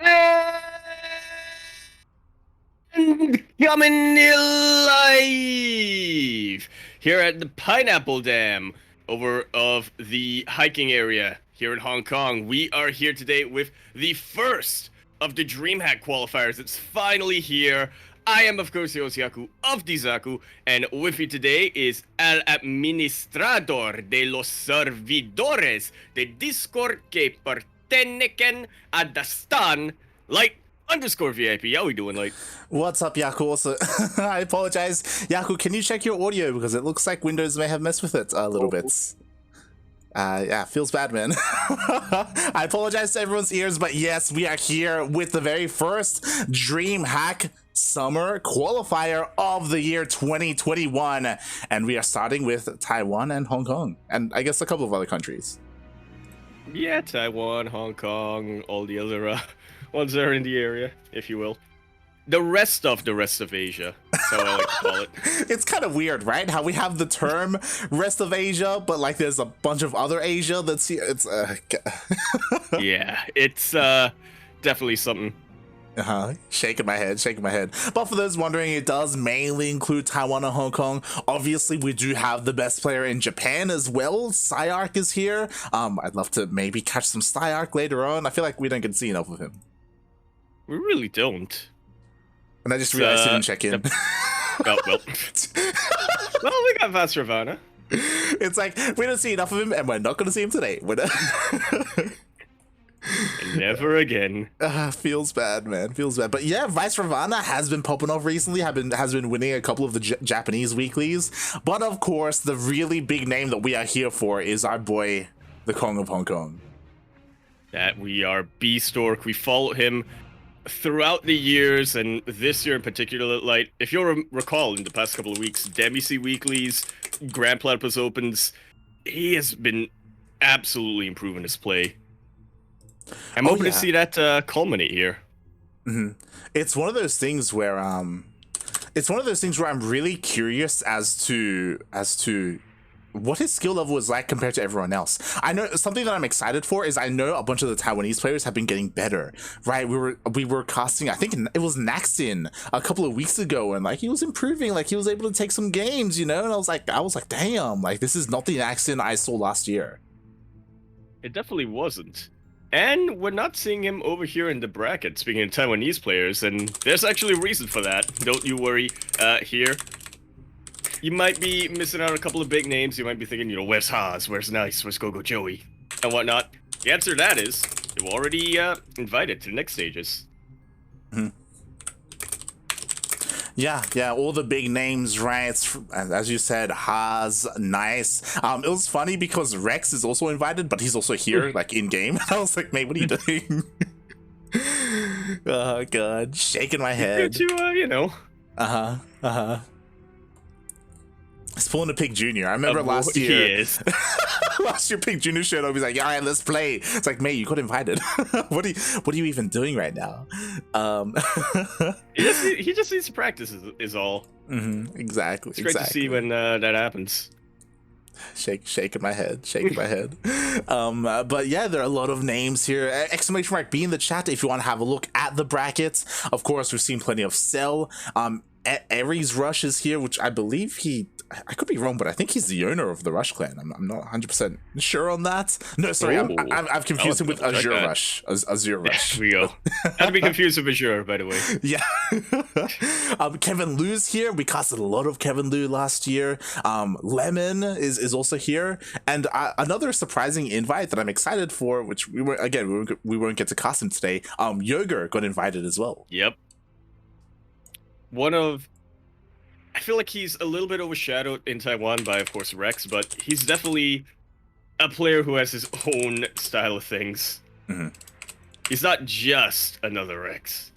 And coming live here at the Pineapple Dam over of the hiking area here in Hong Kong. We are here today with the first of the DreamHack qualifiers. It's finally here. I am, of course, Yakuzaku of Dizaku, and with me today is el administrador de los servidores de Discord que pertenecen a Dastan, Light_VIP. How we doing, Light? What's up, Yaku? Also, I apologize. Yaku, can you check your audio? Because it looks like Windows may have messed with it a little bit. Yeah, feels bad, man. I apologize to everyone's ears, but yes, we are here with the very first DreamHack Summer Qualifier of the year 2021. And we are starting with Taiwan and Hong Kong, and I guess a couple of other countries. Yeah, Taiwan, Hong Kong, all the other ones that are in the area, if you will. The rest of Asia, that's how I like to call it. It's kind of weird, right? How we have the term rest of Asia, but like there's a bunch of other Asia that's here. It's Yeah, it's definitely something. Shaking my head. But for those wondering, it does mainly include Taiwan and Hong Kong. Obviously, we do have the best player in Japan as well. Psyark is here. I'd love to maybe catch some Psyark later on. I feel like we don't get to see enough of him. We really don't. And I just realized he didn't check in. Oh, well. Well, we got Vasravana. It's like, we don't see enough of him, and we're not going to see him today. Never again. Feels bad, man. Feels bad. But yeah, Vice Ravana has been popping off recently, has been winning a couple of the Japanese weeklies. But of course, the really big name that we are here for is our boy, the Kong of Hong Kong. That we are Bistork. We follow him throughout the years, and this year in particular, like, if you'll recall, in the past couple of weeks, Demi-C weeklies, Grand Platypus opens, he has been absolutely improving his play. I'm hoping to see that culminate here. It's one of those things where I'm really curious as to what his skill level is like compared to everyone else. I know something that I'm excited for is I know a bunch of the Taiwanese players have been getting better, right? We were casting, I think it was Naxin a couple of weeks ago, and like he was improving, like he was able to take some games, you know, and I was like, damn, like this is not the Naxin I saw last year. It definitely wasn't. And we're not seeing him over here in the bracket, speaking of Taiwanese players, and there's actually a reason for that. Don't you worry, here. You might be missing out on a couple of big names. You might be thinking, you know, where's Haas, where's Nice, where's Gogo Joey, and whatnot. The answer to that is, you're already invited to the next stages. Yeah, all the big names, right? As you said, Haas, Nice. It was funny because Rex is also invited, but he's also here, like in game. I was like, mate, what are you doing? Oh god, shaking my head. To you know. He's pulling a Pig Jr. I remember last year. Last year, Pig Jr. showed up. He's like, "All right, let's play." It's like, mate, you got invited. What are you even doing right now? He just needs to practice. Is all. Exactly. It's great to see when that happens. Shaking my head. But yeah, there are a lot of names here. Exclamation mark B in the chat if you want to have a look at the brackets. Of course, we've seen plenty of Cell. Ares Rush is here, which I believe I could be wrong, but I think he's the owner of the Rush clan. I'm not 100% sure on that. No, sorry, I've confused him with Azure Rush. Azure Rush. There we go. Not to be confused with Azure, by the way. Yeah. Kevin Liu's here. We casted a lot of Kevin Liu last year. Lemon is also here. And another surprising invite that I'm excited for, which we won't get to cast him today. Yoga got invited as well. Yep. I feel like he's a little bit overshadowed in Taiwan by, of course, Rex, but he's definitely a player who has his own style of things. He's not just another Rex.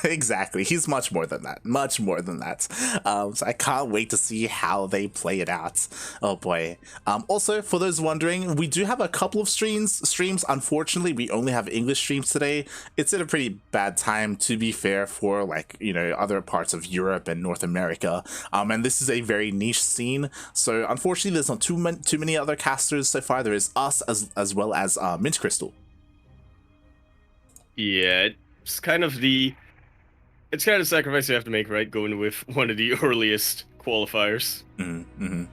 Exactly. He's much more than that. So I can't wait to see how they play it out. Oh boy. Also, for those wondering, we do have a couple of streams. Unfortunately, we only have English streams today. It's at a pretty bad time, to be fair, for like, you know, other parts of Europe and North America. And this is a very niche scene. So unfortunately, there's not too many other casters so far. There is us as well as Mint Crystal. Yeah, it's kind of the sacrifice you have to make, right? Going with one of the earliest qualifiers. Mm-hmm.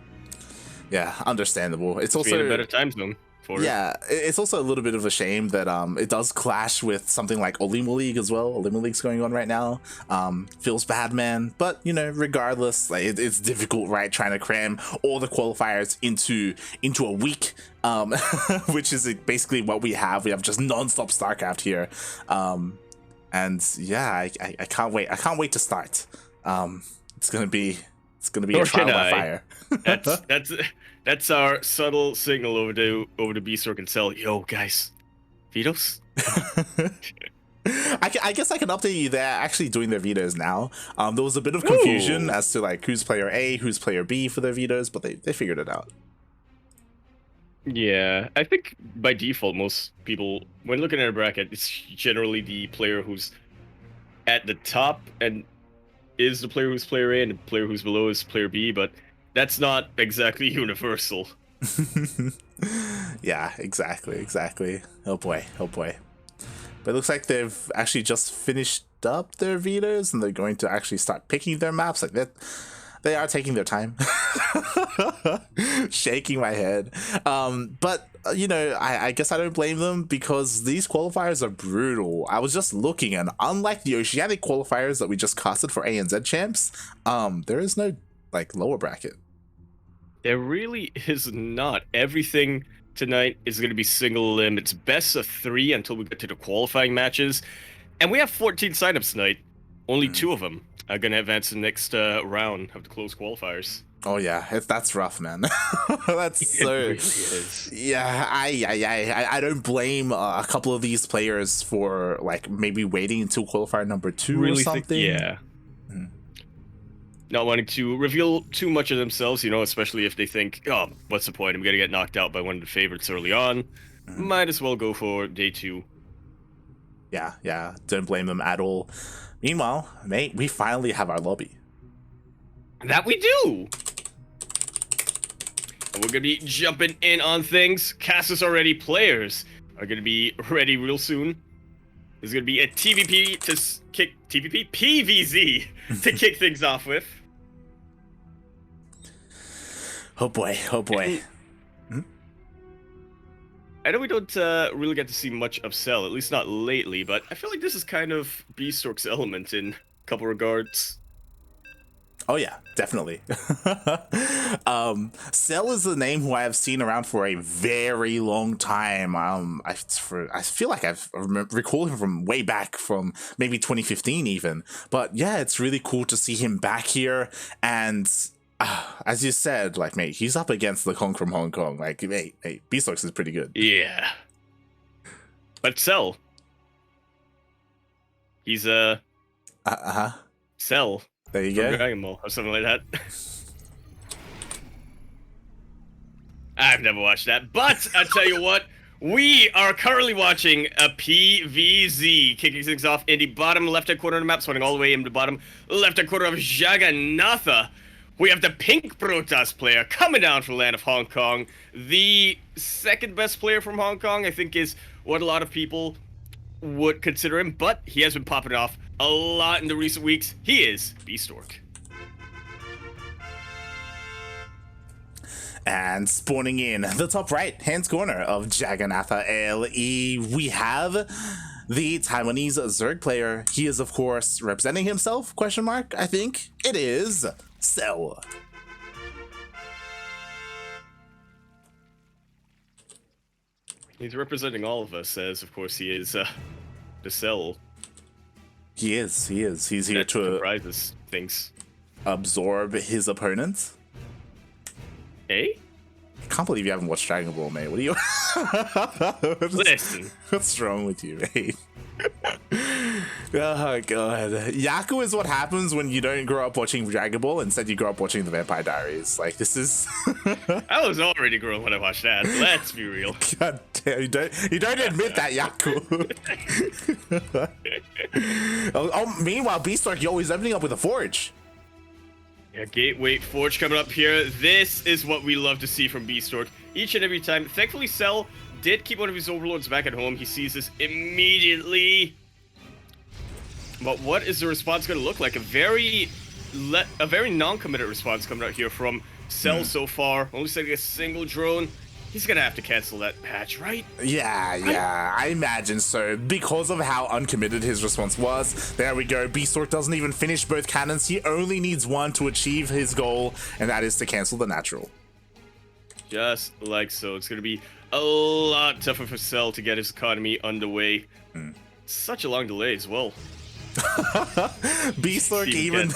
Yeah, understandable. It's To be in a also better time zone for it. yeah, it's also a little bit of a shame that it does clash with something like Olimo League as well. Olimo League's going on right now. Feels bad, man. But you know, regardless, like it's difficult, right? Trying to cram all the qualifiers into a week, which is basically what we have. We have just non-stop StarCraft here, and yeah, I can't wait. I can't wait to start. It's gonna be a trial by fire. That's our subtle signal over to Bistork and Cell. Yo, guys, vetoes. I guess I can update you. They're actually doing their vetoes now. There was a bit of confusion as to like who's player A, who's player B for their vetoes, but they figured it out. Yeah, I think by default, most people, when looking at a bracket, it's generally the player who's at the top and is the player who's player A, and the player who's below is player B, but that's not exactly universal. Yeah, exactly. Oh boy. But it looks like they've actually just finished up their vetoes and they're going to actually start picking their maps like that. They are taking their time. Shaking my head. But you know, I guess I don't blame them because these qualifiers are brutal. I was just looking, and unlike the Oceanic qualifiers that we just casted for ANZ champs, there is no like lower bracket. There really is not. Everything tonight is going to be single limb. It's best of 3 until we get to the qualifying matches. And we have 14 signups tonight. Only 2 of them are going to advance to the next round of the closed qualifiers. Oh yeah, that's rough, man. That's so. It really is. Yeah, I don't blame a couple of these players for like maybe waiting until qualifier number 2 Really or something. Yeah. Not wanting to reveal too much of themselves, you know, especially if they think, oh, what's the point? I'm going to get knocked out by one of the favorites early on. Might as well go for day 2. Yeah, don't blame them at all. Meanwhile, mate, we finally have our lobby. That we do! And we're going to be jumping in on things. Casus already players are going to be ready real soon. There's going to be a TVP to kick... TVP? PVZ to kick things off with. Oh boy. I know we don't really get to see much of Cell, at least not lately, but I feel like this is kind of Bistork's element in a couple regards. Oh yeah, definitely. Cell is the name who I have seen around for a very long time. I feel like I've recalled him from way back, from maybe 2015 even. But yeah, it's really cool to see him back here. And as you said, like, mate, he's up against the Kong from Hong Kong. Like, hey, Bistork is pretty good. Yeah. But Cell. He's Cell. There you go. Dragon Ball or something like that. I've never watched that, but I tell you what, we are currently watching a PVZ kicking things off in the bottom left-hand corner of the map, swinging all the way in the bottom left-hand corner of Jagannatha. We have the pink Protoss player coming down from the land of Hong Kong. The second best player from Hong Kong, I think, is what a lot of people would consider him, but he has been popping off a lot in the recent weeks. He is Bistork. And spawning in the top right hand corner of Jagannatha LE, we have the Taiwanese Zerg player. He is, of course, representing himself, ? I think it is Cell. He's representing all of us, as of course he is the Cell. He is. He's here to comprises things. Absorb his opponents. Eh? I can't believe you haven't watched Dragon Ball, mate. What are you? Listen. What's wrong with you, mate? Oh god. Yaku is what happens when you don't grow up watching Dragon Ball, instead you grow up watching the Vampire Diaries. Like, this is I was already grown when I watched that. Let's be real. God damn, you don't admit that, Yaku. Meanwhile, Bistork, you're always opening up with a forge. Yeah, Gateway Forge coming up here. This is what we love to see from Bistork each and every time. Thankfully, Cell did keep one of his overlords back at home. He sees this immediately. But what is the response going to look like? A very non-committed response coming out here from Cell so far. Only sending a single drone. He's going to have to cancel that patch, right? Yeah, I imagine so. Because of how uncommitted his response was. There we go. Bistork doesn't even finish both cannons. He only needs one to achieve his goal, and that is to cancel the natural. Just like so. It's going to be a lot tougher for Cell to get his economy underway. Such a long delay as well. Bistork even...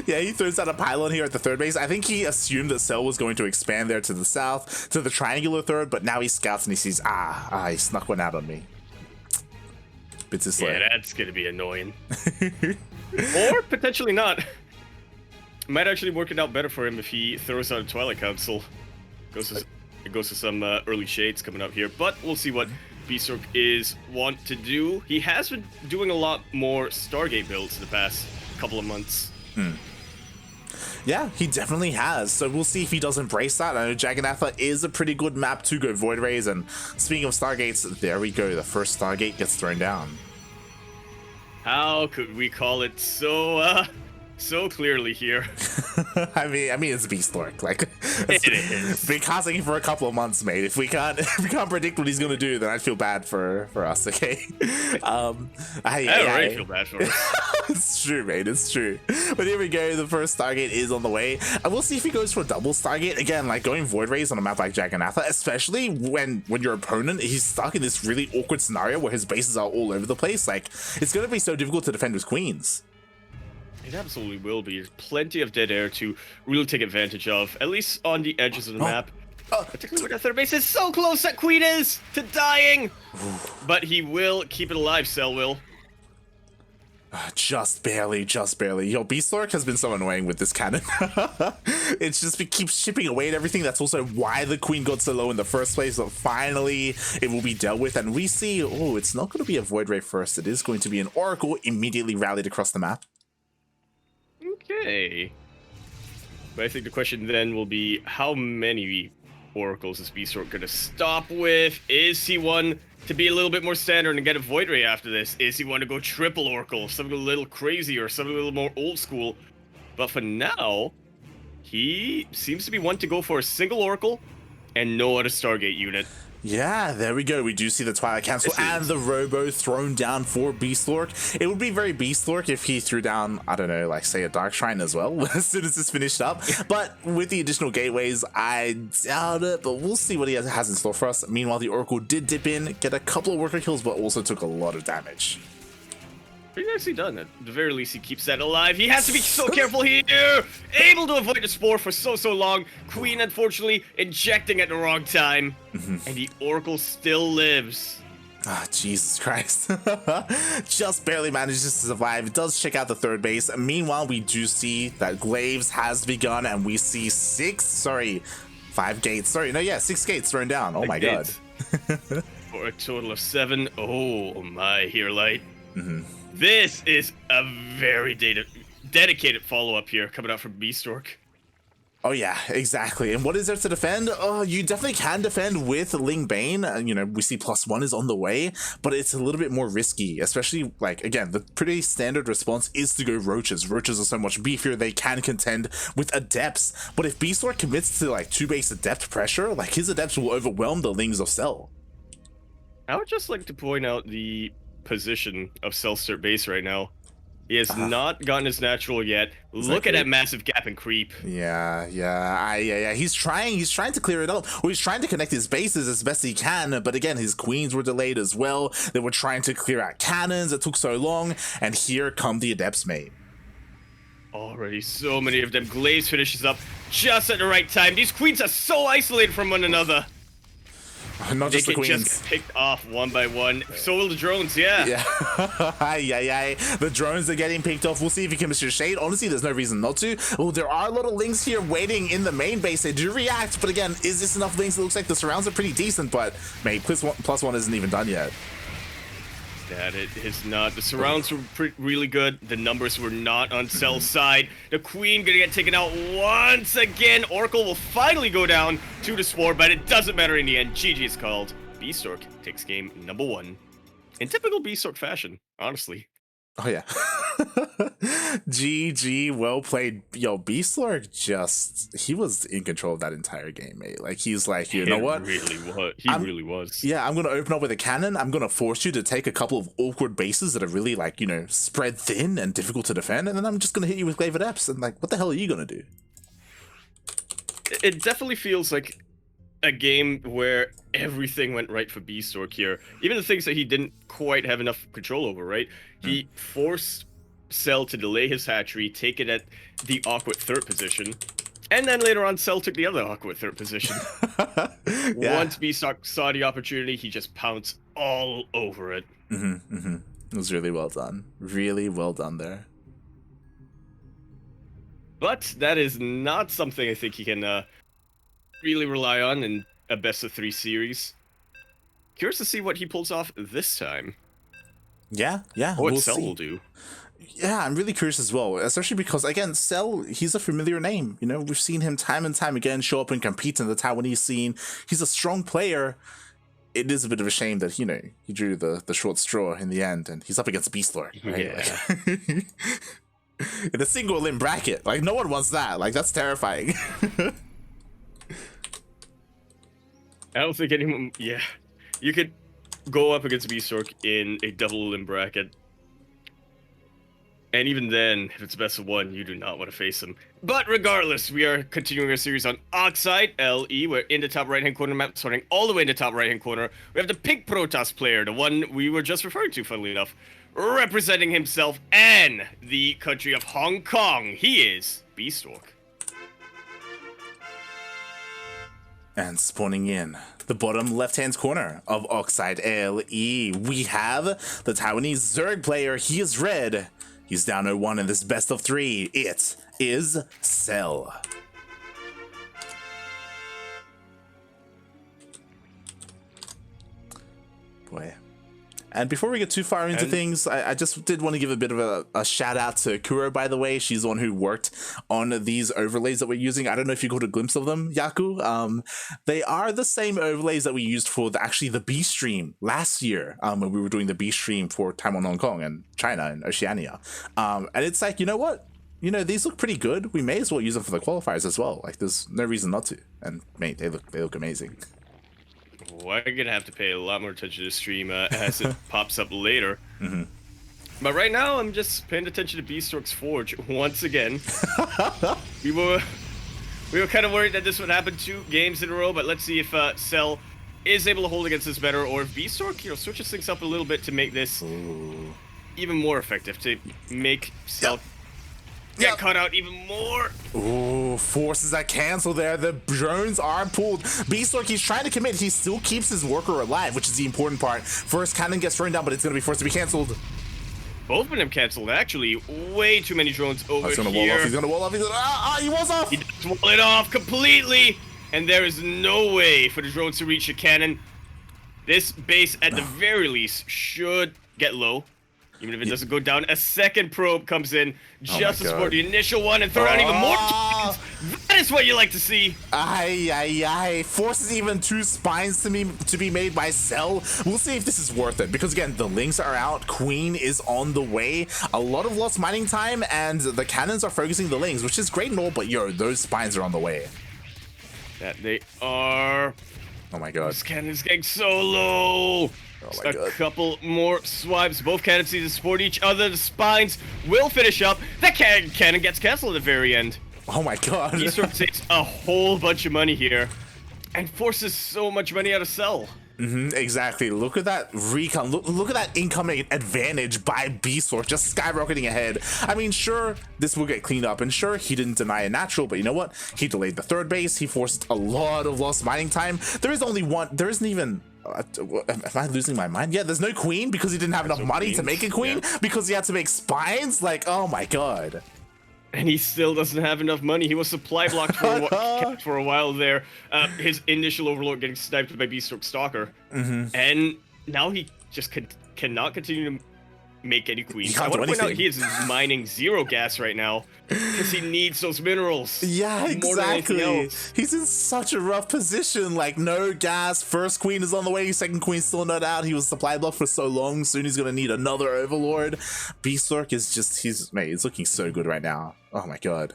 Yeah, he throws out a pylon here at the third base. I think he assumed that Cell was going to expand there to the south, to the triangular third, but now he scouts and he sees, he snuck one out on me. Bits of Yeah, that's going to be annoying. Or potentially not. Might actually work it out better for him if he throws out a Twilight Council. It goes to some early shades coming up here, but we'll see what Bistork is want to do. He has been doing a lot more Stargate builds in the past couple of months. Yeah, he definitely has. So we'll see if he does embrace that. I know Jagannatha is a pretty good map to go Void Rays. And speaking of Stargates, there we go. The first Stargate gets thrown down. How could we call it so clearly here? I mean, it's Bistork. Like, it is. Been casting for a couple of months, mate. If we can't predict what he's gonna do, then I'd feel bad for us. Okay. I already feel bad for us. It's true, mate. It's true. But here we go. The first Stargate is on the way, and we'll see if he goes for a double Stargate again. Like going Void Rays on a map like Jagannatha, especially when your opponent he's stuck in this really awkward scenario where his bases are all over the place. Like it's gonna be so difficult to defend with queens. It absolutely will be. There's plenty of dead air to really take advantage of, at least on the edges of the map. Particularly when that third base is so close that Queen is to dying. But he will keep it alive, Cell will. Just barely. Yo, Bistork has been so annoying with this cannon. It's just it keeps chipping away at everything. That's also why the Queen got so low in the first place. But finally, it will be dealt with. And we see, it's not going to be a Void Ray first. It is going to be an Oracle immediately rallied across the map. Okay. But I think the question then will be, how many Oracles is Bistork going to stop with? Is he one to be a little bit more standard and get a Void Ray after this? Is he one to go triple Oracle? Something a little crazy or something a little more old school? But for now, he seems to be one to go for a single Oracle and no other Stargate unit. Yeah, there we go. We do see the Twilight Council and the Robo thrown down for Bistork. It would be very Bistork if he threw down, I don't know, like say a Dark Shrine as well as soon as it's finished up. But with the additional gateways, I doubt it, but we'll see what he has in store for us. Meanwhile, the Oracle did dip in, get a couple of worker kills, but also took a lot of damage. Pretty nicely done. At the very least, he keeps that alive. He has to be so careful here. Able to avoid the spore for so long. Queen, unfortunately, injecting at the wrong time. And the Oracle still lives. Jesus Christ. Just barely manages to survive. Does check out the third base. Meanwhile, we do see that Glaives has begun, and we see 5 gates. 6 gates thrown down. Oh my god. For a total of 7. Oh my, here, light. This is a very dedicated follow-up here coming out from Bistork. Oh yeah, exactly. And what is there to defend? You definitely can defend with Ling Bane. We see +1 is on the way, but it's a little bit more risky, especially, like, again, the pretty standard response is to go Roaches. Roaches are so much beefier, they can contend with Adepts. But if Bistork commits to, like, 2-base Adept pressure, like, his Adepts will overwhelm the Lings of Cell. I would just like to point out the position of Cell's third base right now. He has not gotten his natural yet. Look at that massive gap and creep. Yeah. He's trying to clear it up. Or he's trying to connect his bases as best he can. But again, his queens were delayed as well. They were trying to clear out cannons. It took so long. And here come the Adepts, mate. Already so many of them. Glaives finishes up just at the right time. These queens are so isolated from one another. Not just the queens. They can just get picked off one by one. So will the drones, yeah. Yeah. The drones are getting picked off. We'll see if he can Mr. Shade. Honestly, there's no reason not to. Oh, there are a lot of Lings here waiting in the main base. They do react, but again, is this enough Lings? It looks like the surrounds are pretty decent, but mate, +1 isn't even done yet. That it is not. The surrounds were really good. The numbers were not on Cell's side. The Queen gonna get taken out once again. Oracle will finally go down to the spore, but it doesn't matter in the end. GG is called. Bistork takes game number 1 in typical Bistork fashion, honestly. Oh yeah. GG, well played. Yo, Bistork he was in control of that entire game, mate. Like, he's like, you know what? Really was. Really was. Yeah, I'm gonna open up with a cannon. I'm gonna force you to take a couple of awkward bases that are really, like, you know, spread thin and difficult to defend, and then I'm just gonna hit you with Glaive Adepts, and like, what the hell are you gonna do? It definitely feels like a game where everything went right for Bistork here. Even the things that he didn't quite have enough control over, right? He forced Cell to delay his hatchery, take it at the awkward 3rd position, and then later on Cell took the other awkward 3rd position. Yeah. Once Bistork saw the opportunity, he just pounced all over it. It was really well done. Really well done there. But that is not something I think he can really rely on in a best-of-3 series. Curious to see what he pulls off this time. Yeah. What Cell will do. Yeah, I'm really curious as well, especially because, again, Cell, he's a familiar name. You know, we've seen him time and time again show up and compete in the Taiwanese scene. He's a strong player. It is a bit of a shame that, you know, he drew the short straw in the end, and he's up against Bistork, right? Yeah. Like, in a single limb bracket. Like, no one wants that. Like, that's terrifying. I don't think anyone... Yeah. You could go up against Bistork in a double limb bracket. And even then, if it's best of 1, you do not want to face him. But regardless, we are continuing our series on Oxide LE. We're in the top right-hand corner map, starting all the way in the top right-hand corner. We have the pink Protoss player, the one we were just referring to, funnily enough, representing himself and the country of Hong Kong. He is Bistork. And spawning in the bottom left-hand corner of Oxide LE, we have the Taiwanese Zerg player. He is red. He's down 0-1 in this best of 3. It is Cell. Boy. And before we get too far into things, I just did want to give a bit of a shout out to Kuro, by the way. She's the one who worked on these overlays that we're using. I don't know if you got a glimpse of them, Yaku. They are the same overlays that we used for the B stream last year, when we were doing the B stream for Taiwan, Hong Kong, and China and Oceania. And it's like, you know what? You know, these look pretty good. We may as well use them for the qualifiers as well. Like, there's no reason not to. And mate, they look amazing. We're gonna have to pay a lot more attention to the stream as it pops up later. But right now, I'm just paying attention to Bistork's Forge once again. we were kind of worried that this would happen 2 games in a row, but let's see if Cell is able to hold against this better, or if Bistork, you know, switches things up a little bit to make this even more effective, to make Cell get caught out even more. Ooh, forces that cancel there. The drones are pulled. Bistork, he's trying to commit. He still keeps his worker alive, which is the important part. First cannon gets thrown down, but it's going to be forced to be canceled. Both of them canceled, actually. Way too many drones over He's gonna here. wall off. He's gonna wall off. He walls off. He does wall it off completely, and there is no way for the drones to reach the cannon. This base, at the very least, should get low. Even if it doesn't go down, a second probe comes in just to support the initial one and throw out even more cannons. That is what you like to see. Aye. Forces even 2 spines to be made by Cell. We'll see if this is worth it, because again, the links are out. Queen is on the way. A lot of lost mining time, and the cannons are focusing the links, which is great and all, but yo, those spines are on the way. That they are. Oh my god. This cannon is getting so low. A couple more swipes. Both cannons need to support each other. The spines will finish up. That cannon gets canceled at the very end. Oh my god. Bistork takes a whole bunch of money here and forces so much money out of Cell. Exactly. Look at that recon. Look at that incoming advantage by Bistork, just skyrocketing ahead. I mean, sure, this will get cleaned up, and sure, he didn't deny a natural, but you know what? He delayed the 3rd base. He forced a lot of lost mining time. There is only one. There isn't even. Am I losing my mind? Yeah, there's no queen because he didn't have enough money to make a queen, because he had to make spines. Like, oh my god. And he still doesn't have enough money. He was supply blocked for a while there. His initial overlord getting sniped by Bistork Stalker. And now he just cannot continue to make any queens. can't I want do to point out anything. he is mining 0 gas right now because he needs those minerals. Yeah, more than anything exactly. else. He's in such a rough position. Like, no gas. First queen is on the way. Second queen's still not out. He was supply blocked for so long. Soon he's gonna need another overlord. Bistork is just he's looking so good right now. Oh my god.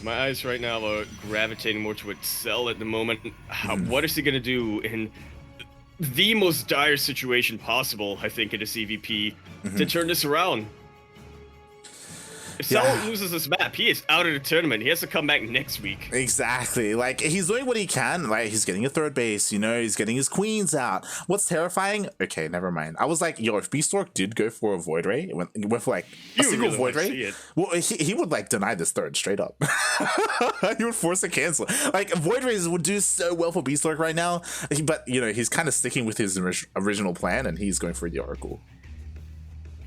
My eyes right now are gravitating more towards Cell at the moment. What is he gonna do in the most dire situation possible, I think, in a CvP to turn this around? If Cell loses this map, he is out of the tournament. He has to come back next week. Exactly. Like, he's doing what he can. Like, he's getting a third base, you know, he's getting his queens out. What's terrifying? Okay, never mind. I was like, yo, if Bistork did go for a Void Ray, went for like a single really Void want to Ray, see it. well, he would like deny this third straight up. He would force a cancel. Like, Void Rays would do so well for Bistork right now, but, you know, he's kind of sticking with his original plan and he's going for the Oracle.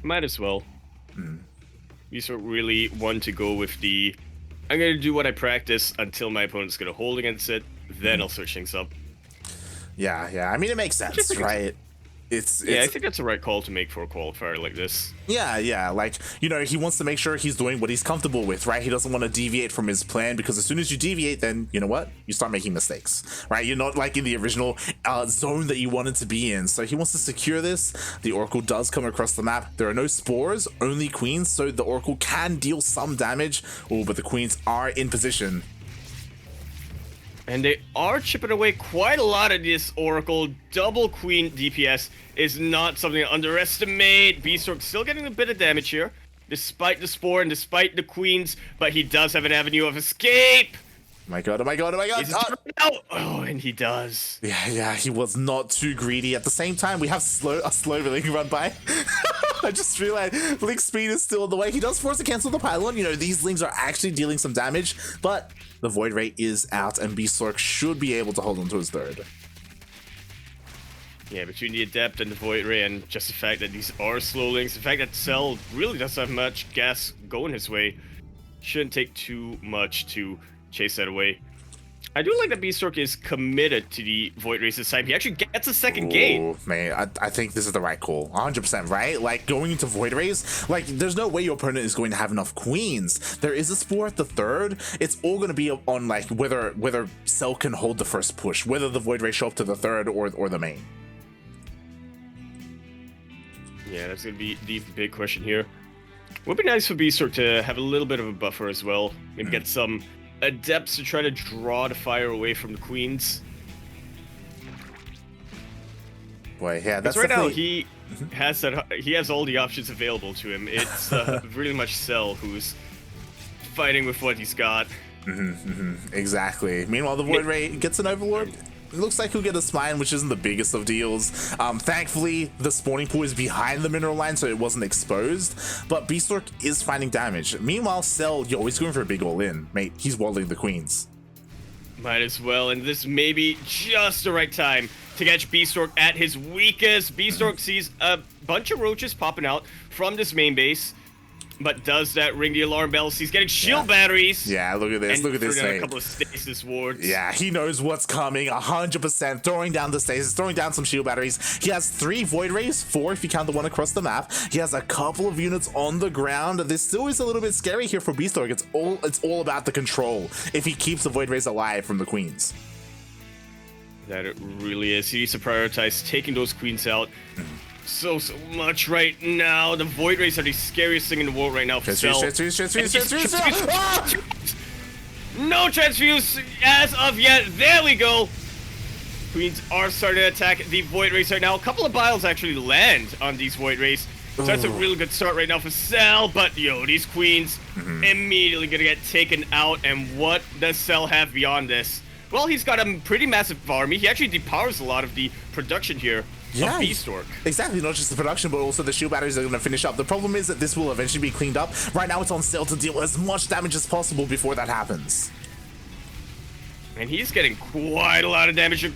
Might as well. You sort of really want to go with the, I'm going to do what I practice until my opponent's going to hold against it, then I'll switch things up. Yeah. I mean, it makes sense, right? It's I think that's the right call to make for a qualifier like this. Yeah. Like, you know, he wants to make sure he's doing what he's comfortable with, right? He doesn't want to deviate from his plan because as soon as you deviate, then you know what? You start making mistakes, right? You're not like in the original zone that you wanted to be in. So he wants to secure this. The Oracle does come across the map. There are no spores, only queens, so the Oracle can deal some damage. Oh, but the queens are in position. And they are chipping away quite a lot of this Oracle. Double queen DPS is not something to underestimate. Bistork still getting a bit of damage here, despite the spore and despite the queens, but he does have an avenue of escape. Oh my god. He's out. Oh, and he does. Yeah, he was not too greedy. At the same time, we have a slow Link run by. I just realized Link's speed is still in the way. He does force to cancel the pylon. You know, these Links are actually dealing some damage, but the Void Ray is out, and Bistork should be able to hold on to his third. Yeah, between the Adept and the Void Ray, and just the fact that these are slow links, the fact that Cell really doesn't have much gas going his way, shouldn't take too much to chase that away. I do like that Bistork is committed to the Void Race this time. He actually gets a second game. Man, I think this is the right call. 100%, right? Like, going into Void Race, like, there's no way your opponent is going to have enough queens. There is a spore at the third. It's all going to be on, like, whether Cell can hold the first push, whether the Void Race show up to the third or the main. Yeah, that's going to be the big question here. Would be nice for Bistork to have a little bit of a buffer as well. Maybe get some Adepts to try to draw the fire away from the queens. Boy, yeah, that's right now definitely... he has all the options available to him. It's really much Cell who's fighting with what he's got. Exactly. Meanwhile, the Void Ray gets an Overlord. It looks like he'll get a spine, which isn't the biggest of deals. Thankfully, the spawning pool is behind the mineral line, so it wasn't exposed. But Bistork is finding damage. Meanwhile, Cell, yo, he's going for a big all-in. Mate, he's waddling the queens. Might as well, and this may be just the right time to catch Bistork at his weakest. Bistork sees a bunch of roaches popping out from this main base, but does that ring the alarm bells? He's getting shield batteries. Yeah, look at this. Look at this thing. A couple of stasis wards. Yeah, he knows what's coming. 100%. Throwing down the stasis, throwing down some shield batteries. He has 3 Void Rays, 4 if you count the one across the map. He has a couple of units on the ground. This still is a little bit scary here for Bistork. It's all about the control. If he keeps the Void Rays alive from the queens. That it really is. He needs to prioritize taking those queens out. So much right now. The Void Rays are the scariest thing in the world right now for Cell. No transfuse as of yet. There we go. Queens are starting to attack the Void Rays right now. A couple of biles actually land on these Void Rays. So that's a really good start right now for Cell. But yo, these queens immediately gonna get taken out. And what does Cell have beyond this? Well, he's got a pretty massive army. He actually depowers a lot of the production here. Yeah, Bistork. Exactly, not just the production, but also the shield batteries are going to finish up. The problem is that this will eventually be cleaned up. Right now, it's on Cell to deal as much damage as possible before that happens. And he's getting quite a lot of damage.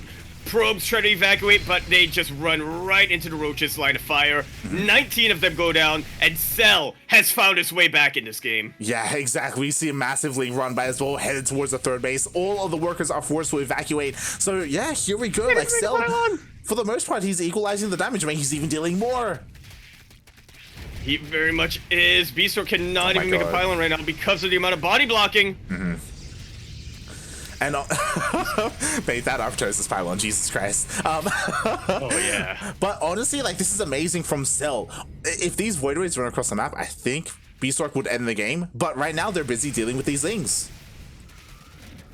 probes try to evacuate, but they just run right into the Roach's line of fire. 19 of them go down, and Cell has found his way back in this game. Yeah, exactly. We see a massive league run by as well, headed towards the third base. All of the workers are forced to evacuate. So yeah, here we go. Like Cell, for the most part, he's equalizing the damage. I mean, he's even dealing more. He very much is. Bistork cannot even make a pylon right now because of the amount of body blocking. And mate, that Arctosis pylon, Jesus Christ. Oh yeah. But honestly, like, this is amazing from Cell. If these Void Raids run across the map, I think Bistork would end the game. But right now, they're busy dealing with these things.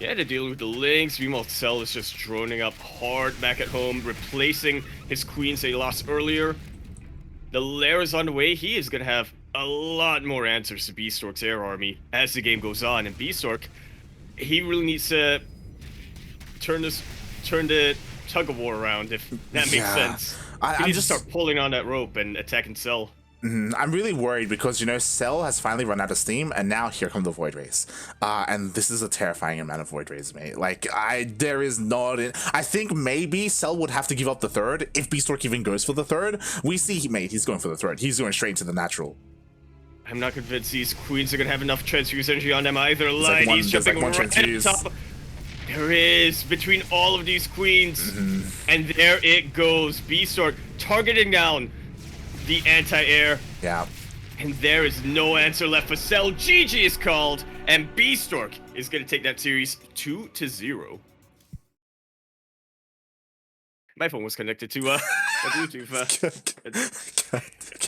Yeah, they're dealing with the links. Meanwhile, Cell is just droning up hard back at home, replacing his queens that he lost earlier. The Lair is on the way. He is going to have a lot more answers to Bistork's air army as the game goes on. And Bistork, he really needs to turn the tug of war around, if that makes sense. He needs to start pulling on that rope and attacking Cell. I'm really worried because, you know, Cell has finally run out of steam, and now here come the Void Rays. And this is a terrifying amount of Void Rays, mate. Like, there is not... I think maybe Cell would have to give up the third if Bistork even goes for the third. We see, mate, he's going for the third. He's going straight into the natural. I'm not convinced these queens are going to have enough transfuse energy on them either. He's jumping right at the top. There is, between all of these queens. And there it goes. Bistork targeting down the anti-air. Yeah. And there is no answer left for Cell. GG is called. And Bistork is going to take that series 2-0. My phone was connected to Bluetooth.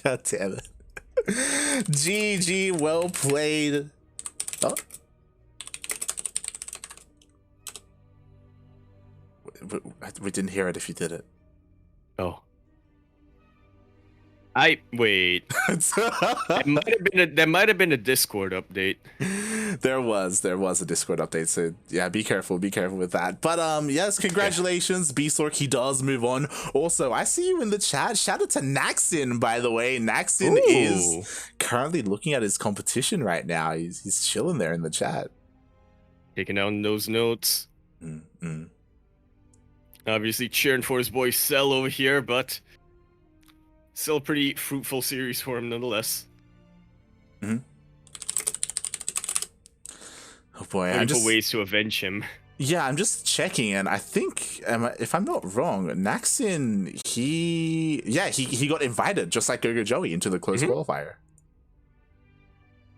God damn it. GG, well played. Oh. We didn't hear it if you did it. Oh. Wait. That might have been a Discord update. There was a Discord update, so yeah, be careful with that. But yes, congratulations, Bistork. He does move on. Also, I see you in the chat. Shout out to Naxin, by the way. Naxin is currently looking at his competition right now. He's chilling there in the chat, taking down those notes. Obviously cheering for his boy Cell over here, but still a pretty fruitful series for him nonetheless. Oh boy, I'm just ways to avenge him. Yeah, I'm just checking, and I think, if I'm not wrong, Naxin, he got invited, just like Gogo Joey, into the closed qualifier.